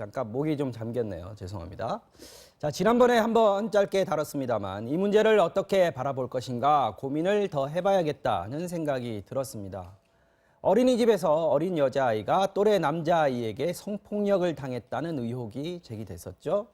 잠깐 목이 좀 잠겼네요. 죄송합니다. 자, 지난번에 한번 짧게 다뤘습니다만 이 문제를 어떻게 바라볼 것인가 고민을 더 해봐야겠다는 생각이 들었습니다. 어린이집에서 어린 여자아이가 또래 남자아이에게 성폭력을 당했다는 의혹이 제기됐었죠.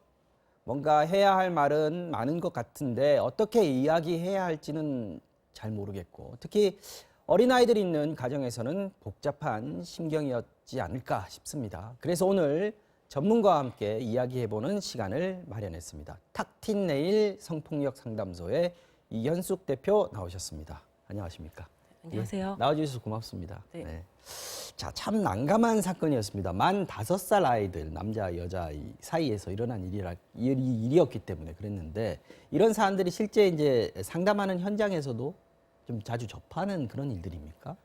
뭔가 해야 할 말은 많은 것 같은데 어떻게 이야기해야 할지는 잘 모르겠고 특히 어린아이들이 있는 가정에서는 복잡한 심경이었지 않을까 싶습니다. 그래서 오늘 전문가와 함께 이야기해보는 시간을 마련했습니다. 탁틴네일 성폭력 상담소의 이현숙 대표 나오셨습니다. 안녕하십니까? 안녕하세요. 예, 나와주셔서 고맙습니다. 네. 네. 자, 참 난감한 사건이었습니다. 만 5살 아이들, 남자, 여자아이 사이에서 일어난 일이었기 때문에 그랬는데 이런 사안들이 실제 이제 상담하는 현장에서도 좀 자주 접하는 그런 일들입니까?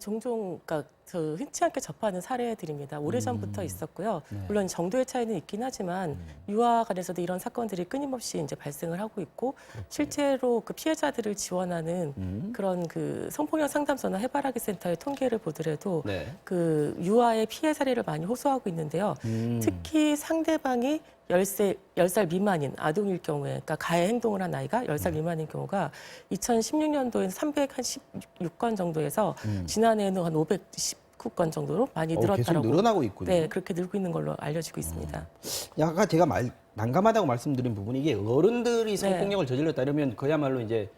종종 그러니까 흔치 않게 접하는 사례들입니다. 오래전부터 있었고요. 네. 물론 정도의 차이는 있긴 하지만 유아 간에서도 이런 사건들이 끊임없이 이제 발생을 하고 있고 실제로 그 피해자들을 지원하는 그런 그 성폭력 상담소나 해바라기 센터의 통계를 보더라도 네. 그 유아의 피해 사례를 많이 호소하고 있는데요. 특히 상대방이 10살 미만인 아동일 경우에, 그러니까 가해 행동을 한 아이가 10살 미만인 경우가 2016년도에는 316건 정도에서 지난해에는 한 519건 정도로 많이 늘었다라고. 계속 늘어나고 있군요. 네, 그렇게 늘고 있는 걸로 알려지고 있습니다. 아까 제가 난감하다고 말씀드린 부분이 이게 어른들이 성폭력을 저질렀다 이러면 그야말로 이제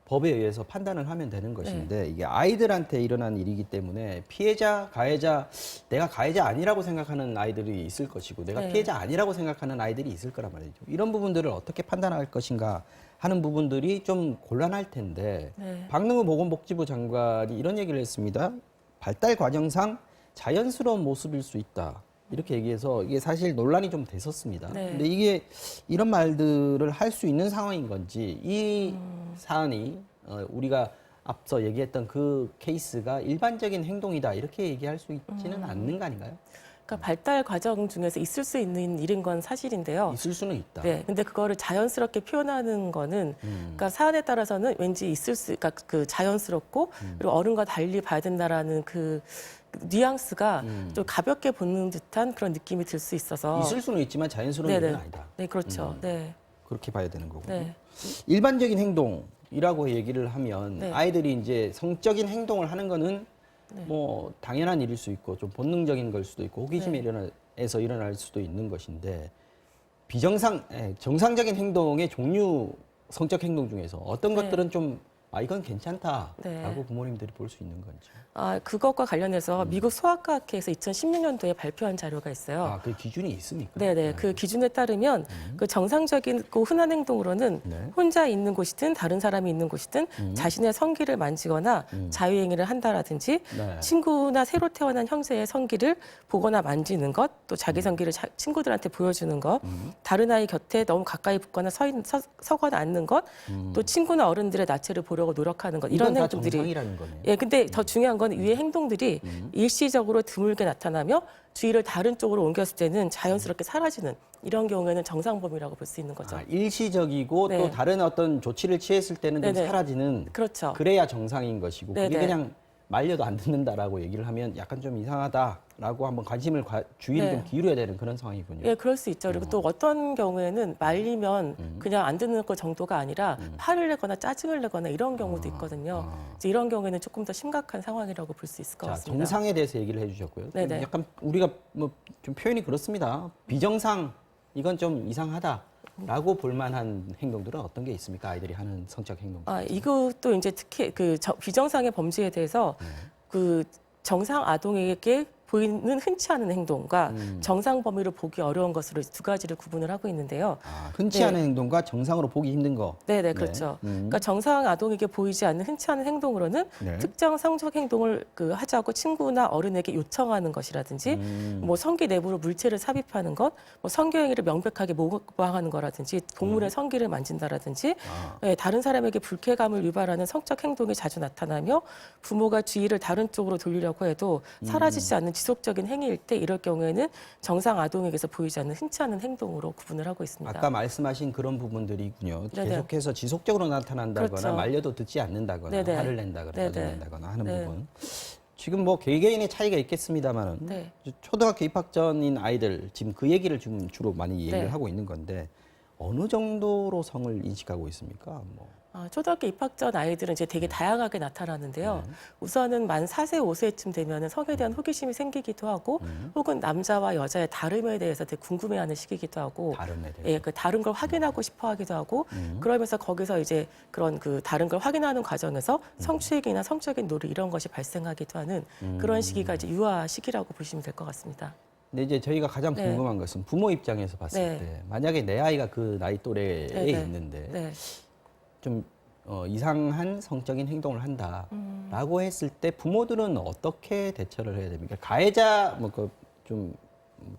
법에 의해서 판단을 하면 되는 것인데 이게 아이들한테 일어난 일이기 때문에 피해자, 가해자, 내가 가해자 아니라고 생각하는 아이들이 있을 것이고 내가 피해자 아니라고 생각하는 아이들이 있을 거란 말이죠. 이런 부분들을 어떻게 판단할 것인가 하는 부분들이 좀 곤란할 텐데 박능우 보건복지부 장관이 이런 얘기를 했습니다. 발달 과정상 자연스러운 모습일 수 있다. 이렇게 얘기해서 이게 사실 논란이 좀 됐었습니다. 근데 이게 이런 말들을 할 수 있는 상황인 건지 이 사안이 우리가 앞서 얘기했던 그 케이스가 일반적인 행동이다 이렇게 얘기할 수 있지는 않는 거 아닌가요? 그러니까 발달 과정 중에서 있을 수 있는 일인 건 사실인데요. 있을 수는 있다. 네, 근데 그거를 자연스럽게 표현하는 거는, 그러니까 사안에 따라서는 왠지 그러니까 그 자연스럽고 그리고 어른과 달리 봐야 된다라는 그 뉘앙스가 좀 가볍게 보는 듯한 그런 느낌이 들 수 있어서. 있을 수는 있지만 자연스러운 일은 아니다. 네, 그렇죠. 네. 그렇게 봐야 되는 거고. 네. 일반적인 행동이라고 얘기를 하면 아이들이 이제 성적인 행동을 하는 거는 뭐 당연한 일일 수 있고 좀 본능적인 걸 수도 있고 호기심에 일어나서 일어날 수도 있는 것인데 정상적인 행동의 종류 성적 행동 중에서 어떤 것들은 좀 이건 괜찮다라고 부모님들이 볼 수 있는 건지. 그것과 관련해서 미국 소아과학회에서 2016년도에 발표한 자료가 있어요. 그 기준이 있습니까? 네네. 그 기준에 따르면 그 정상적인 그 흔한 행동으로는 혼자 있는 곳이든 다른 사람이 있는 곳이든 자신의 성기를 만지거나 자유행위를 한다라든지 친구나 새로 태어난 형제의 성기를 보거나 만지는 것, 또 자기 성기를 친구들한테 보여주는 것, 다른 아이 곁에 너무 가까이 붙거나 서거나 앉는 것, 또 친구나 어른들의 나체를 보려고 노력하는 것, 이런 행동들이. 정상이라는 거네요. 예, 근데 더 중요한 건 위의 행동들이 일시적으로 드물게 나타나며 주의를 다른 쪽으로 옮겼을 때는 자연스럽게 사라지는 이런 경우에는 정상범위라고 볼 수 있는 거죠. 일시적이고 또 다른 어떤 조치를 취했을 때는 좀 사라지는. 그렇죠. 그래야 정상인 것이고 그게 그냥 말려도 안 듣는다라고 얘기를 하면 약간 좀 이상하다라고 한번 주의를 좀 기울여야 되는 그런 상황이군요. 예, 그럴 수 있죠. 그리고 또 어떤 경우에는 말리면 그냥 안 듣는 것 정도가 아니라 화를 내거나 짜증을 내거나 이런 경우도 있거든요. 이제 이런 경우에는 조금 더 심각한 상황이라고 볼 수 있을 것 같습니다. 정상에 대해서 얘기를 해주셨고요. 약간 우리가 뭐 좀 표현이 그렇습니다. 비정상 이건 좀 이상하다라고 볼 만한 행동들은 어떤 게 있습니까? 아이들이 하는 성적 행동. 이것도 이제 특히 그 비정상의 범죄에 대해서 그 정상 아동에게 보이는 흔치 않은 행동과 정상 범위로 보기 어려운 것으로 두 가지를 구분을 하고 있는데요. 흔치 않은 행동과 정상으로 보기 힘든 거. 네네, 그렇죠. 그러니까 정상 아동에게 보이지 않는 흔치 않은 행동으로는 특정 성적 행동을 하자고 친구나 어른에게 요청하는 것이라든지, 뭐 성기 내부로 물체를 삽입하는 것, 뭐 성교행위를 명백하게 모방하는 거라든지, 동물의 성기를 만진다라든지, 다른 사람에게 불쾌감을 유발하는 성적 행동이 자주 나타나며 부모가 주의를 다른 쪽으로 돌리려고 해도 사라지지 않는 지속적인 행위일 때 이럴 경우에는 정상 아동에게서 보이지 않는 흔치 않은 행동으로 구분을 하고 있습니다. 아까 말씀하신 그런 부분들이군요. 계속해서 지속적으로 나타난다거나 말려도 듣지 않는다거나 화를 낸다거나 짜증낸다거나 하는 부분. 지금 뭐 개개인의 차이가 있겠습니다만은 네. 초등학교 입학 전인 아이들 지금 그 얘기를 지금 주로 많이 얘기를 네. 하고 있는 건데 어느 정도로 성을 인식하고 있습니까? 뭐. 초등학교 입학 전 아이들은 이제 되게 다양하게 나타나는데요. 우선은 만 4세, 5세쯤 되면은 성에 대한 호기심이 생기기도 하고, 혹은 남자와 여자의 다름에 대해서 되게 궁금해하는 시기이기도 하고, 다름에 대해서. 예, 그 다른 걸 확인하고 싶어하기도 하고, 그러면서 거기서 이제 그런 그 다른 걸 확인하는 과정에서 성취욕이나 성적인 놀이 이런 것이 발생하기도 하는 그런 시기가 이제 유아 시기라고 보시면 될 것 같습니다. 근데 이제 저희가 가장 네. 궁금한 것은 부모 입장에서 봤을 네. 때 만약에 내 아이가 그 나이 또래에 네, 네. 있는데 네. 좀 이상한 성적인 행동을 한다라고 했을 때 부모들은 어떻게 대처를 해야 됩니까? 가해자 뭐 그 좀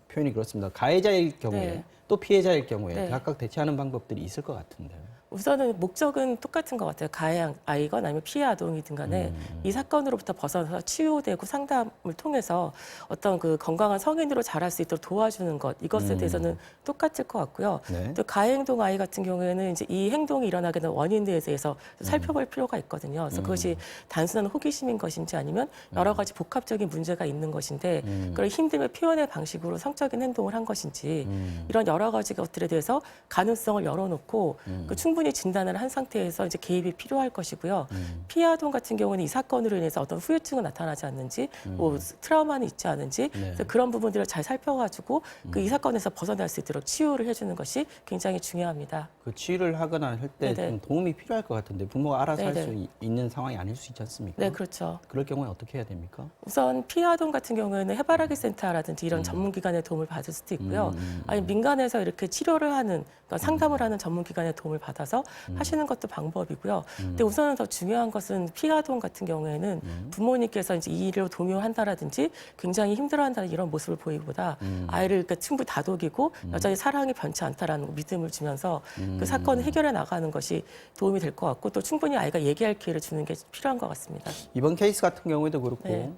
표현이 그렇습니다. 가해자일 경우에 네. 또 피해자일 경우에 네. 각각 대처하는 방법들이 있을 것 같은데. 우선은 목적은 똑같은 것 같아요. 가해 아이건 아니면 피해 아동이든 간에 이 사건으로부터 벗어나서 치유되고 상담을 통해서 어떤 그 건강한 성인으로 자랄 수 있도록 도와주는 것, 이것에 대해서는 똑같을 것 같고요. 네. 또 가해 행동 아이 같은 경우에는 이제 이 행동이 일어나게 된 원인에 대해서 살펴볼 필요가 있거든요. 그래서 그것이 단순한 호기심인 것인지 아니면 여러 가지 복합적인 문제가 있는 것인데 그걸 힘듦의 표현의 방식으로 성적인 행동을 한 것인지 이런 여러 가지 것들에 대해서 가능성을 열어놓고 그 충분히 진단을 한 상태에서 이제 개입이 필요할 것이고요. 피해 아동 같은 경우는 이 사건으로 인해서 어떤 후유증은 나타나지 않는지, 뭐 트라우마는 있지 않은지 그래서 그런 부분들을 잘 살펴가지고 그 이 사건에서 벗어날 수 있도록 치유를 해주는 것이 굉장히 중요합니다. 그 치유를 하거나 할 때 네네. 좀 도움이 필요할 것 같은데 부모가 알아서 할 네네. 수 있는 상황이 아닐 수 있지 않습니까? 네, 그렇죠. 그럴 경우에 어떻게 해야 됩니까? 우선 피해 아동 같은 경우에는 해바라기 센터라든지 이런 전문기관의 도움을 받을 수도 있고요. 아니면 민간에서 이렇게 치료를 하는, 그러니까 상담을 하는 전문기관의 도움을 받아서 하시는 것도 방법이고요. 근데 우선은 더 중요한 것은 피해 아동 같은 경우에는 부모님께서 이제 이 일을 동요한다라든지 굉장히 힘들어한다는 이런 모습을 보이기보다 아이를 그러니까 충분히 다독이고 여전히 사랑이 변치 않다라는 믿음을 주면서 그 사건을 해결해 나가는 것이 도움이 될 것 같고 또 충분히 아이가 얘기할 기회를 주는 게 필요한 것 같습니다. 이번 케이스 같은 경우에도 그렇고 네.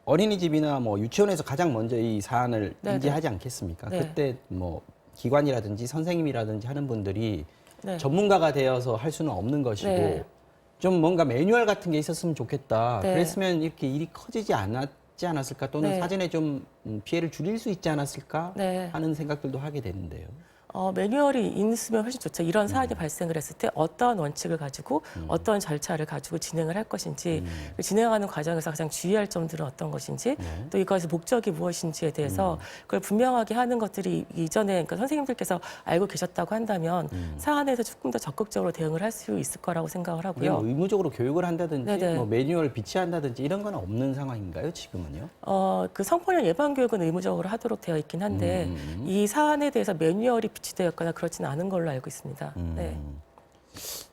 어린이집이나 뭐 유치원에서 가장 먼저 이 사안을 네, 인지하지 않겠습니까? 네. 그때 뭐 기관이라든지 선생님이라든지 하는 분들이 네. 전문가가 되어서 할 수는 없는 것이고 네. 좀 뭔가 매뉴얼 같은 게 있었으면 좋겠다. 네. 그랬으면 이렇게 일이 커지지 않았지 않았을까 또는 네. 사전에 좀 피해를 줄일 수 있지 않았을까 네. 하는 생각들도 하게 되는데요. 매뉴얼이 있으면 훨씬 좋죠. 이런 사안이 발생을 했을 때 어떠한 원칙을 가지고 어떤 절차를 가지고 진행을 할 것인지 그 진행하는 과정에서 가장 주의할 점들은 어떤 것인지 네. 또 이것의 목적이 무엇인지에 대해서 그걸 분명하게 하는 것들이 이전에 그러니까 선생님들께서 알고 계셨다고 한다면 사안에서 조금 더 적극적으로 대응을 할 수 있을 거라고 생각을 이게 뭐 하고요. 의무적으로 교육을 한다든지 네네. 뭐 매뉴얼 비치한다든지 이런 건 없는 상황인가요, 지금은요? 그 성폭력 예방 교육은 의무적으로 하도록 되어 있긴 한데 이 사안에 대해서 매뉴얼이 비치되었거나 그렇지는 않은 걸로 알고 있습니다. 네.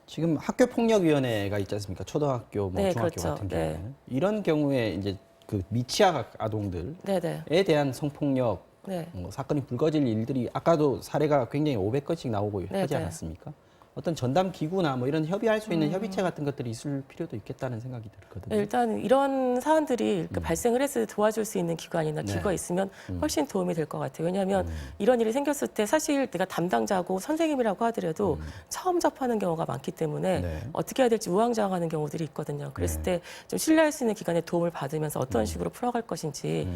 지금 학교폭력위원회가 있지 않습니까? 초등학교, 뭐 네, 중학교 그렇죠. 같은 네. 경우에는 이런 경우에 이제 그 미취학 아동들에 네네. 대한 성폭력 네. 사건이 불거질 일들이 아까도 사례가 굉장히 500건씩 나오고 네, 하지 네. 않았습니까? 어떤 전담 기구나 뭐 이런 협의할 수 있는 협의체 같은 것들이 있을 필요도 있겠다는 생각이 들거든요. 네, 일단 이런 사안들이 발생을 했을 때 도와줄 수 있는 기관이나 네. 기구가 있으면 훨씬 도움이 될 것 같아요. 왜냐하면 이런 일이 생겼을 때 사실 내가 담당자고 선생님이라고 하더라도 처음 접하는 경우가 많기 때문에 네. 어떻게 해야 될지 우왕좌왕하는 경우들이 있거든요. 그랬을 때 좀 신뢰할 수 있는 기관의 도움을 받으면서 어떤 식으로 풀어갈 것인지에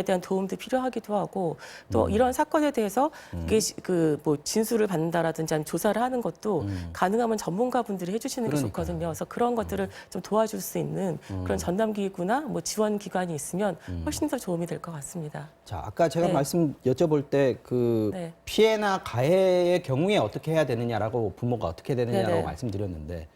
대한 도움도 필요하기도 하고 또 이런 사건에 대해서 이게 그 뭐 진술을 받는다라든지 아니면 조사를 하는 것도 가능하면 전문가분들이 해주시는 게 그러니까요. 좋거든요. 그래서 그런 것들을 좀 도와줄 수 있는 그런 전담기구나 뭐 지원기관이 있으면 훨씬 더 도움이 될 것 같습니다. 자, 아까 제가 네. 말씀 여쭤볼 때 그 네. 피해나 가해의 경우에 어떻게 해야 되느냐라고 부모가 어떻게 해야 되느냐라고 네네. 말씀드렸는데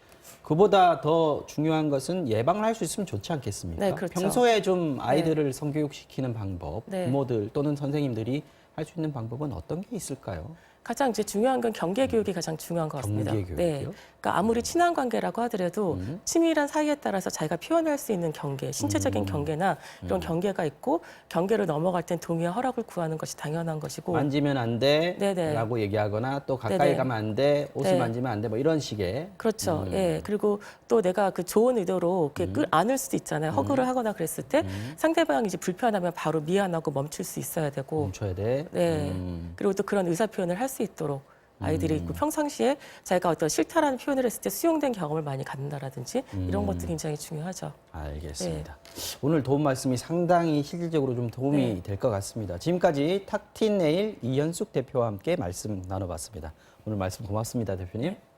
그보다 더 중요한 것은 예방을 할 수 있으면 좋지 않겠습니까? 네, 그렇죠. 평소에 좀 아이들을 성교육시키는 방법, 네. 부모들 또는 선생님들이 할 수 있는 방법은 어떤 게 있을까요? 가장 이제 중요한 건 경계 교육이 가장 중요한 것 같습니다. 경계 교육이요? 네. 그러니까 아무리 친한 관계라고 하더라도 친밀한 사이에 따라서 자기가 표현할 수 있는 경계, 신체적인 경계나 이런 경계가 있고 경계를 넘어갈 땐 동의와 허락을 구하는 것이 당연한 것이고 만지면 안 네네. 돼라고 얘기하거나 또 가까이 네네. 가면 안 돼, 옷을 네. 만지면 안 돼, 뭐 이런 식의 그렇죠. 예. 그리고 또 내가 그 좋은 의도로 이렇게 안을 수도 있잖아요. 허구를 하거나 그랬을 때 상대방이 이제 불편하면 바로 미안하고 멈출 수 있어야 되고 멈춰야 돼. 네. 그리고 또 그런 의사 표현을 할 수 있도록 아이들이 그 평상시에 자기가 어떤 싫다라는 표현을 했을 때 수용된 경험을 많이 갖는다라든지 이런 것도 굉장히 중요하죠. 알겠습니다. 오늘 도움 말씀이 상당히 실질적으로 좀 도움이 될 것 같습니다. 지금까지 탁틴네일 이현숙 대표와 함께 말씀 나눠봤습니다. 오늘 말씀 고맙습니다, 대표님.